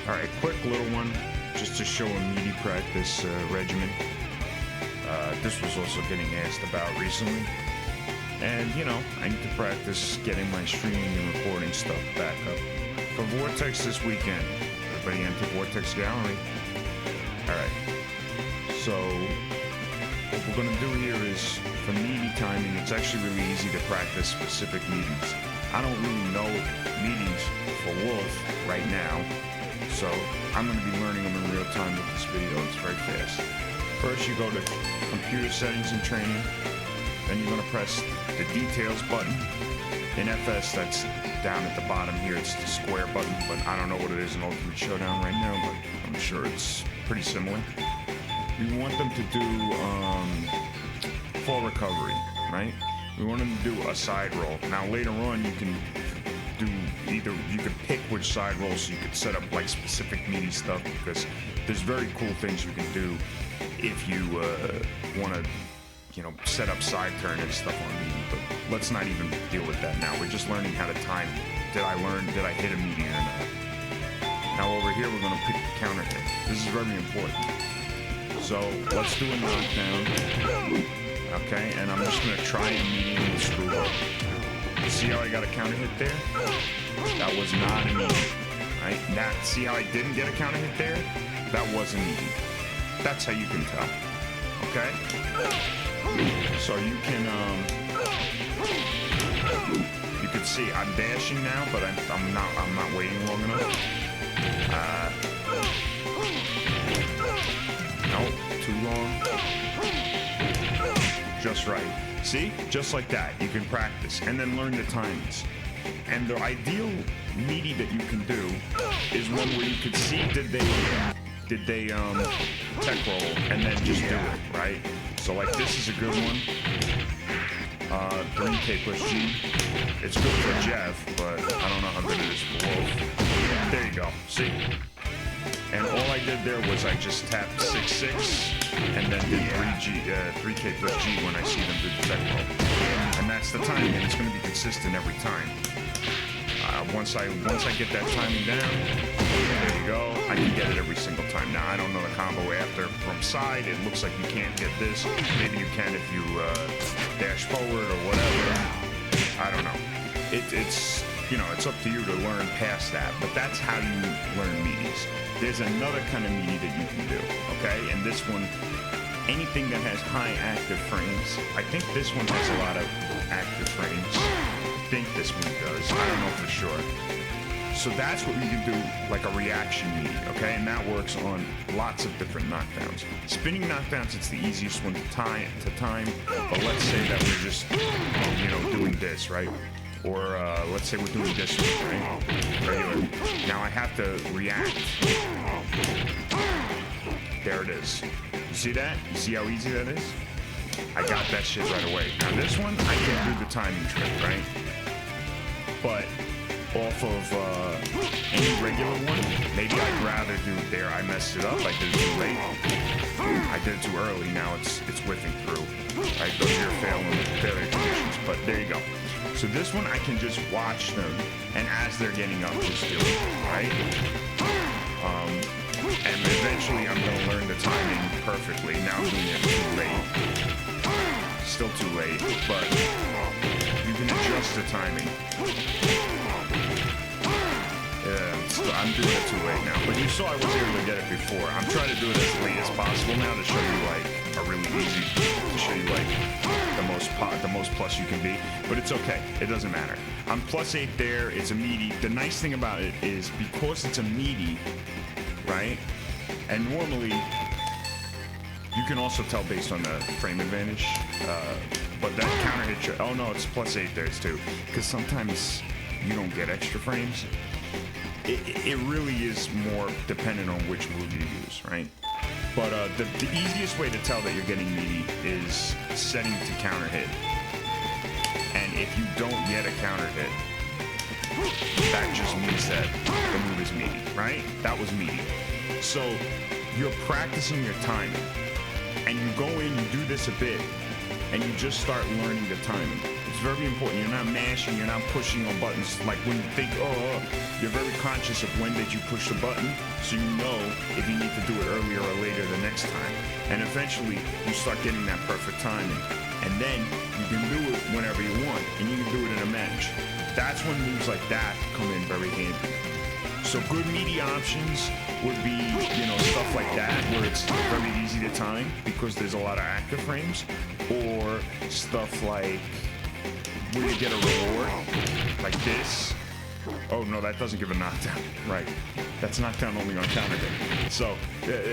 Alright, quick little one, just to show a meaty practice regimen. This was also getting asked about recently. And, you know, I need to practice getting my streaming and recording stuff back up. For Vortex this weekend, everybody enter Vortex Gallery. Alright, so what we're going to do here is, for meaty timing, it's actually really easy to practice specific meaties. I don't really know meaties for Wolf right now, so I'm going to be learning them in real time with this video. It's very fast. First, you go to Computer Settings and Training. Then you're going to press the Details button. In FS, that's down at the bottom here. It's the square button, but I don't know what it is in Ultimate Showdown right now, but I'm sure it's pretty similar. We want them to do full recovery, right? We want them to do a side roll. Now later on, you can do either, you could pick which side roll, so you could set up like specific meaty stuff, because there's very cool things you can do if you want to, you know, set up side turn and stuff on meaty. But let's not even deal with that now. We're just learning how to time. Did I hit a meaty or not? Now over here, we're going to pick the counter hit. This is very important. So let's do a knockdown. Okay, and I'm just going to try and medium the screw up. See how I got a counter hit there? That was not a meaty. Right? Now, see how I didn't get a counter hit there? That wasn't meaty. That's how you can tell. Okay? So you can see I'm dashing now, but I'm not waiting long enough. Nope, too long. Just right. See? Just like that. You can practice and then learn the timings. And the ideal meaty that you can do is one where you could see did they tech roll and then just do it, right? So like this is a good one. 3K plus G. It's good for Jeff, but I don't know how good it is for Wolf. There you go. See? And all I did there was I just tapped 6-6 and then did 3K plus G when I see them do the tech roll. And that's the timing, and it's going to be consistent every time. Once I get that timing down, there you go. I can get it every single time. Now I don't know the combo after from side. It looks like you can't get this. Maybe you can if you dash forward or whatever. I don't know. It's you know, it's up to you to learn past that. But that's how you learn meaties. There's another kind of meaty that you can do. Okay, and this one, anything that has high active frames. I think this one has a lot of active frames. I think this one does. I don't know for sure. So that's what you can do, like a reaction meaty, okay? And that works on lots of different knockdowns. Spinning knockdowns, it's the easiest one to time. But let's say that we're just, you know, doing this, right? Or let's say we're doing this one, right? Regular. Now I have to react. There it is. You see that? You see how easy that is? I got that shit right away. Now this one, I can do the timing trick, right? But off of any regular one, maybe I'd rather do there. I messed it up. I did it too late. I did it too early. Now it's whiffing through. Right? Those are your failure conditions. But there you go. So this one, I can just watch them, and as they're getting up, just do it, right? And eventually, I'm going to learn the timing perfectly. Now I'm doing it too late. Still too late, but you can adjust the timing. I'm doing it too late now, but you saw I was able to get it before. I'm trying to do it as late as possible now to show you like a really easy, to show you like the most plus you can be, but it's okay. It doesn't matter. I'm +8 there. It's a meaty. The nice thing about it is because it's a meaty, right? And normally you can also tell based on the frame advantage, but that counter hit, oh no, it's +8 there too, because sometimes you don't get extra frames. It really is more dependent on which move you use, right? But the easiest way to tell that you're getting meaty is setting to counter hit. And if you don't get a counter hit, that just means that the move is meaty, right? That was meaty. So you're practicing your timing, and you go in, you do this a bit, and you just start learning the timing. it's very important. You're not mashing, you're not pushing on buttons. Like when you think, you're very conscious of when did you push the button, so you know if you need to do it earlier or later the next time. And eventually, you start getting that perfect timing. And then you can do it whenever you want, and you can do it in a match. That's when moves like that come in very handy. So good meaty options would be, stuff like that, where it's very easy to time because there's a lot of active frames, or stuff like where you get a reward, like this. Oh no, that doesn't give a knockdown, right? That's knockdown only on counter hit. So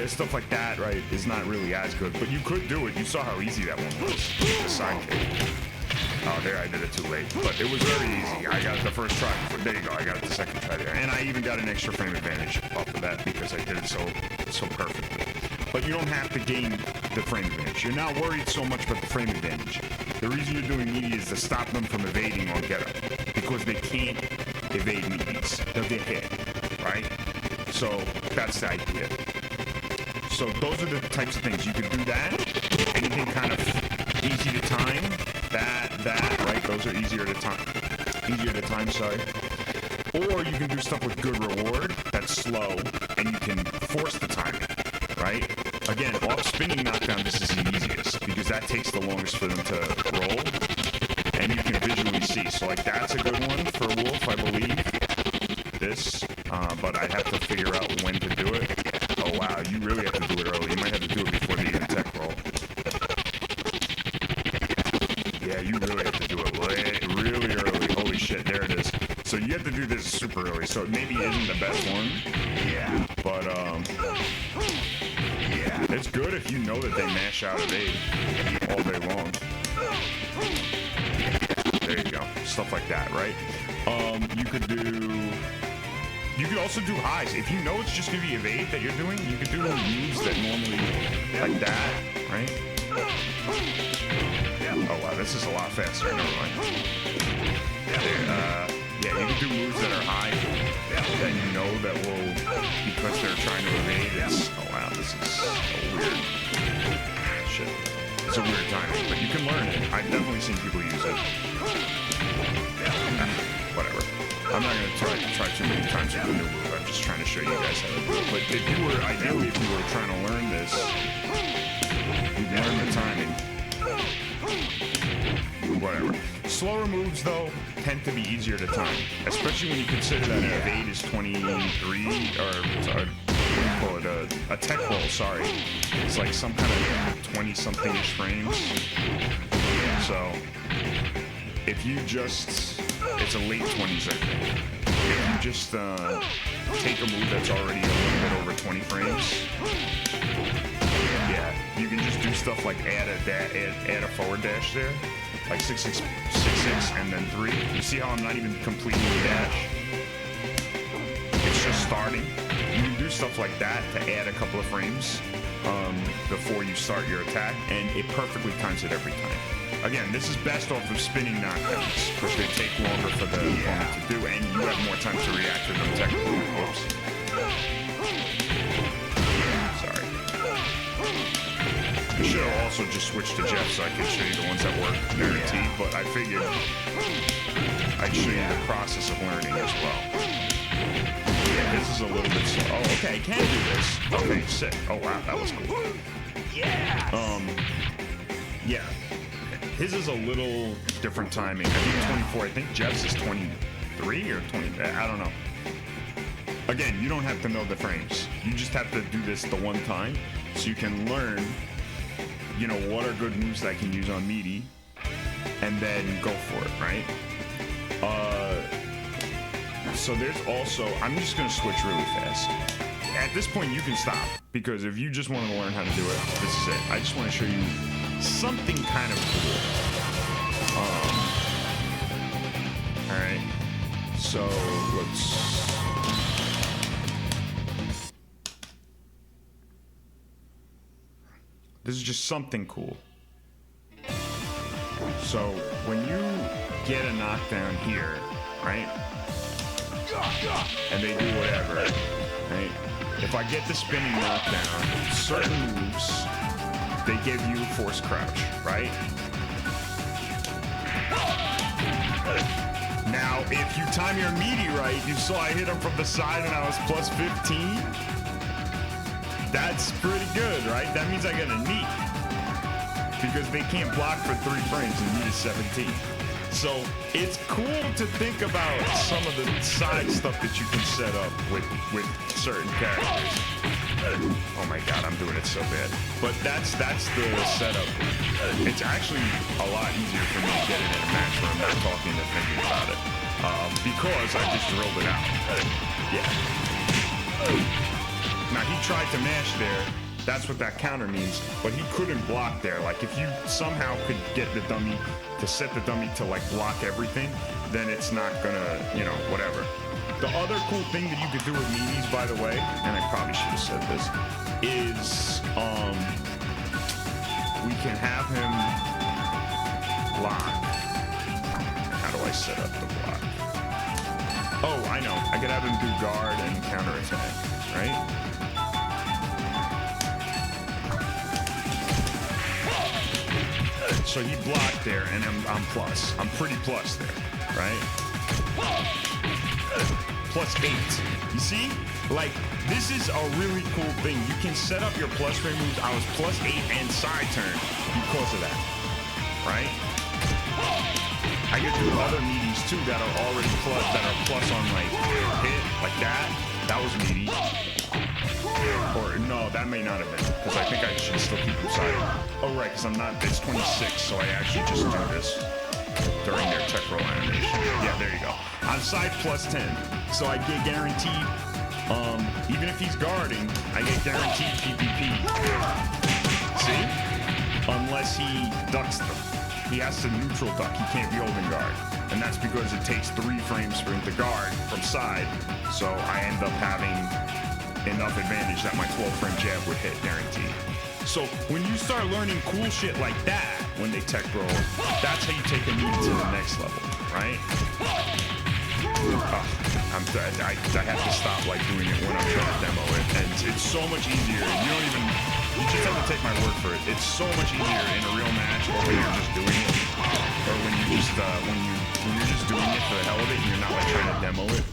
stuff like that, right, is not really as good, but you could do it. You saw how easy that one was, the side kick. Oh, there, I did it too late, but it was very easy. I got it the first try. There you go, I got it the second try there. And I even got an extra frame advantage off of that because I did it so perfectly. But you don't have to gain the frame advantage. You're not worried so much about the frame advantage. The reason you're doing meaty is to stop them from evading on get up, because they can't evade meaties. They'll get hit, right? So that's the idea. So those are the types of things. You can do that. Anything kind of easy to time. That, right? Those are easier to time, sorry. Or you can do stuff with good reward that's slow, and you can force the timing, right? Again, off spinning knockdown, this is the easiest, because that takes the longest for them to roll, and you can visually see. So, like, that's a good one for Wolf, I believe. This, but I'd have to figure out when to do it. Oh, wow, you really have to do it early. You might have to do it before the tech roll. Yeah, you really have to do it really early. Holy shit, there it is. So you have to do this super early, so it maybe isn't the best one. Yeah. But, it's good if you know that they mash out of aid all day long. There you go. Stuff like that, right? You could also do highs. If you know it's just gonna be evade that you're doing, you could do moves that normally, like that, right? Oh wow, this is a lot faster. Never mind. Yeah, you can do moves that are high that you know that will, because they're trying to evade. Oh wow, this is so weird. Shit, it's a weird timing, but you can learn it. I've definitely seen people use it. Whatever. I'm not gonna try too many times with the new move. I'm just trying to show you guys how to do it. But if you were trying to learn this, you'd learn the timing. Whatever. Slower moves, though, tend to be easier to time, especially when you consider that an evade is 23, or what do you call it, a tech roll, sorry. It's like some kind of 20-something-ish frames. So, if you just, it's a late 20s, I think. If you just take a move that's already a little bit over 20 frames, yeah, you can just do stuff like add a forward dash there, like 6-6, and then 3. You see how I'm not even completing the dash? It's just starting. You can do stuff like that to add a couple of frames before you start your attack, and it perfectly times it every time. Again, this is best off of spinning knockdowns, because they take longer for the opponent to do, and you have more time to react to them technically. Whoops. Sorry. I should have also just switched to Jeff so I could show you the ones that work guaranteed, but I figured I'd show you the process of learning as well. Yeah, this is a little bit slow. Oh, okay, I can do this. Okay, sick. Oh, wow, that was cool. Yeah. Yeah. His is a little different timing. I think 24. I think Jeff's is 23 or 20. I don't know. Again, you don't have to know the frames. You just have to do this the one time so you can learn, what are good moves that I can use on Meaty, and then go for it, right? So there's also, I'm just going to switch really fast. At this point, you can stop, because if you just wanted to learn how to do it, this is it. I just want to show you something kind of cool. Alright. So, this is just something cool. So, when you get a knockdown here, right? And they do whatever, right? If I get the spinning knockdown, certain moves, they give you force crouch, right? Now, if you time your meaty right, you saw I hit him from the side and I was plus 15. That's pretty good, right? That means I get a knee. Because they can't block for 3 frames and meat is 17. So it's cool to think about some of the side stuff that you can set up with certain characters. Oh my god, I'm doing it so bad. But that's the setup. It's actually a lot easier for me to get it in a match where I'm not talking and thinking about it. Because I just drilled it out. Yeah. Now he tried to mash there. That's what that counter means, but he couldn't block there. Like, if you somehow could get the dummy to set the dummy to, like, block everything, then it's not gonna, you know, whatever. The other cool thing that you could do with Meaties, by the way, and I probably should have said this, is, we can have him block. How do I set up the block? Oh, I know. I could have him do guard and counterattack, right? So he blocked there, and I'm plus. I'm pretty plus there, right? Plus 8. You see? Like, this is a really cool thing. You can set up your plus frame moves. I was plus 8 and side turn because of that, right? I get to do other meaties too that are already plus, that are plus on like hit, like that. That was meaty. Or no, that may not have been, because I think I should still keep them side. Oh right, because I'm not, it's 26, so I actually just do this during their tech roll animation. Yeah, there you go. I'm side plus 10, so I get guaranteed, even if he's guarding, I get guaranteed PPP. See? Unless he ducks them. He has to neutral duck, he can't be holding guard. And that's because it takes 3 frames for him to guard from side, so I end up having enough advantage that my 12-frame jab would hit guaranteed. So when you start learning cool shit like that, when they tech roll, that's how you take a meaty to the next level, right? I have to stop like doing it when I'm trying to demo it, and it's so much easier. You just have to take my word for it. It's so much easier in a real match, or when you're just doing it, or when you just when you're just doing it for the hell of it, and you're not like trying to demo it.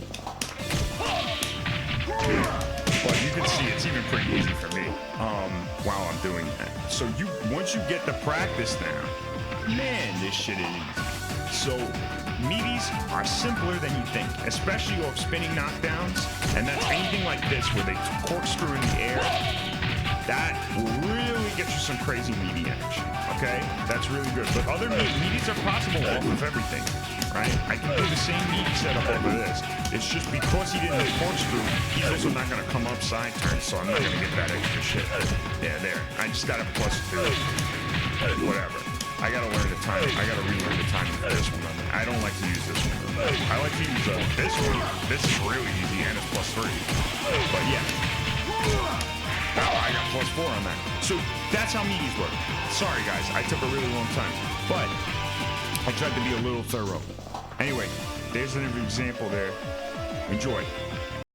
But you can see it's even pretty easy for me while I'm doing that. So once you get the practice down, man, this shit is easy. So Meaties are simpler than you think, especially off spinning knockdowns, and that's anything like this where they corkscrew in the air. That will really get you some crazy meaty action, okay? That's really good. But other Meaties are possible off of everything, right? I can do the same meaty setup off of this. It's just because he didn't have corkscrew, he's also not going to come up side turn, so I'm not going to get that extra shit. Yeah, there. I just got a plus 2. Whatever. I got to learn the timing. I got to relearn the timing for this one. I don't like to use this one. I like to use this one. This is really easy, and it's plus 3. But yeah. Oh, I got plus 4 on that. So that's how Meaties work. Sorry, guys. I took a really long time. But I tried to be a little thorough. Anyway, there's an example there. Enjoy.